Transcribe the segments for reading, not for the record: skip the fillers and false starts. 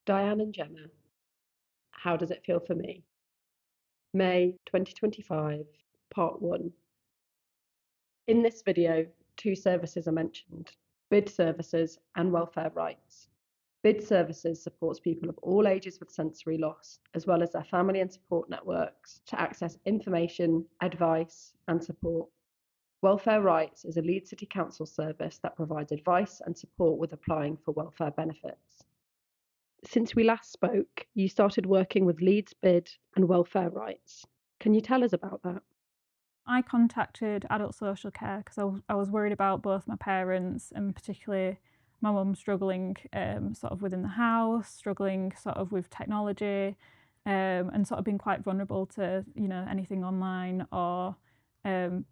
Diane and Gemma, how does it feel for me? May 2025, Part 1. In this video, two services are mentioned: BID services and welfare rights. BID services supports people of all ages with sensory loss, as well as their family and support networks, to access information, advice, and support. Welfare Rights is a Leeds City Council service that provides advice and support with applying for welfare benefits. Since we last spoke, you started working with Leeds BID and Welfare Rights. Can you tell us about that? I contacted adult social care because I was worried about both my parents and particularly my mum struggling sort of within the house, struggling sort of with technology, and sort of being quite vulnerable to, you know, anything online or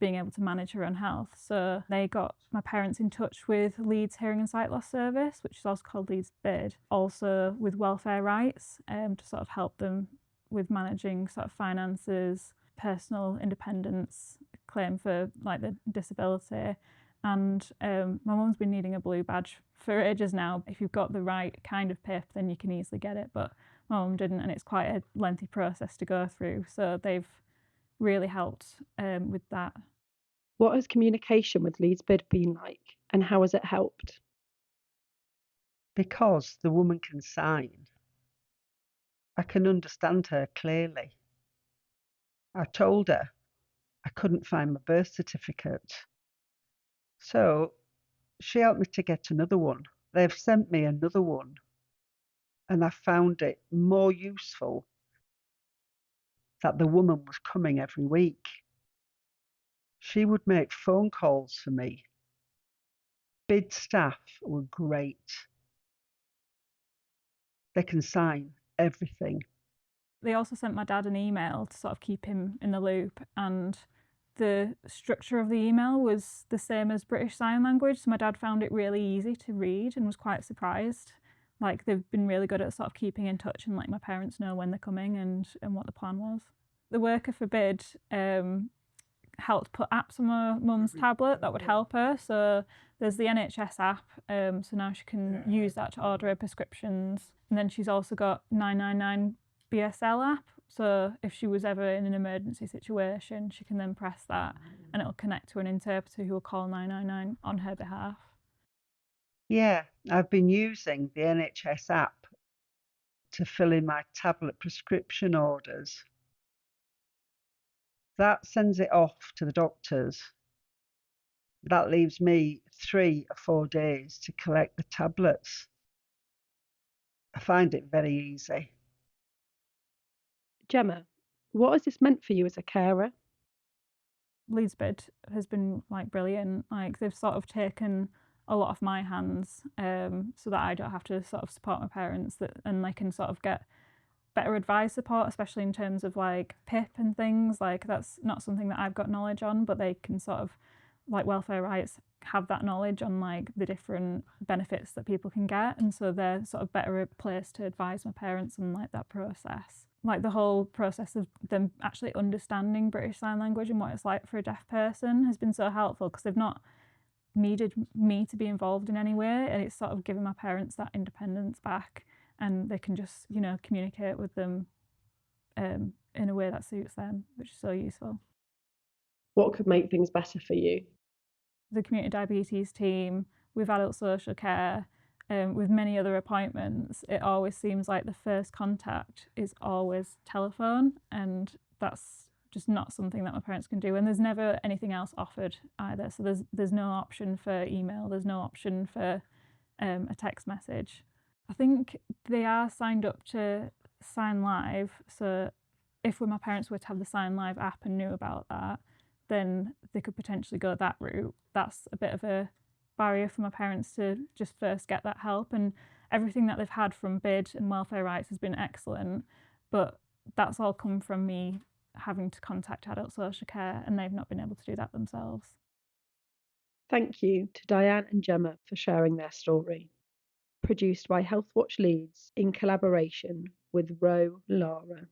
being able to manage her own health. So they got my parents in touch with Leeds Hearing and Sight Loss Service, which is also called Leeds BID, also with Welfare Rights, to sort of help them with managing sort of finances, personal independence, claim for like the disability. And my mum's been needing a blue badge for ages now. If you've got the right kind of PIP, then you can easily get it, but my mum didn't, and it's quite a lengthy process to go through. So they've really helped with that. What has communication with Leeds BID been like, and how has it helped? Because the woman can sign, I can understand her clearly. I told her I couldn't find my birth certificate. So she helped me to get another one. They've sent me another one, and I found it more useful that the woman was coming every week. She would make phone calls for me. BID staff were great. They can sign everything. They also sent my dad an email to sort of keep him in the loop, and the structure of the email was the same as British Sign Language, so my dad found it really easy to read and was quite surprised. Like, they've been really good at sort of keeping in touch and letting my parents know when they're coming and what the plan was. The worker for BID helped put apps on my mum's tablet that would help her. So there's the NHS app, so now she can use that to order her prescriptions. And then she's also got 999 BSL app. So if she was ever in an emergency situation, she can then press that and it'll connect to an interpreter who will call 999 on her behalf. Yeah, I've been using the NHS app to fill in my tablet prescription orders. That sends it off to the doctors. That leaves me 3 or 4 days to collect the tablets. I find it very easy. Gemma, what has this meant for you as a carer? Leeds BID has been like brilliant. Like, they've sort of taken a lot off my hands, so that I don't have to sort of support my parents, and they can sort of get better advice support, especially in terms of like PIP and things. Like, that's not something that I've got knowledge on, but they can sort of, like Welfare Rights, have that knowledge on like the different benefits that people can get, and so they're sort of better placed to advise my parents on like that process. Like, the whole process of them actually understanding British Sign Language and what it's like for a deaf person has been so helpful, because they've not needed me to be involved in any way, and it's sort of given my parents that independence back, and they can just, you know, communicate with them in a way that suits them, which is so useful. What could make things better for you? The community diabetes team, with adult social care, with many other appointments, it always seems like the first contact is always telephone, and that's just not something that my parents can do. And there's never anything else offered either. So there's no option for email, there's no option for a text message. I think they are signed up to Sign Live, so if my parents were to have the Sign Live app and knew about that, then they could potentially go that route. That's a bit of a barrier for my parents to just first get that help, and everything that they've had from BID and Welfare Rights has been excellent, but that's all come from me having to contact adult social care, and they've not been able to do that themselves. Thank you to Diane and Gemma for sharing their story. Produced by Healthwatch Leeds in collaboration with Lara.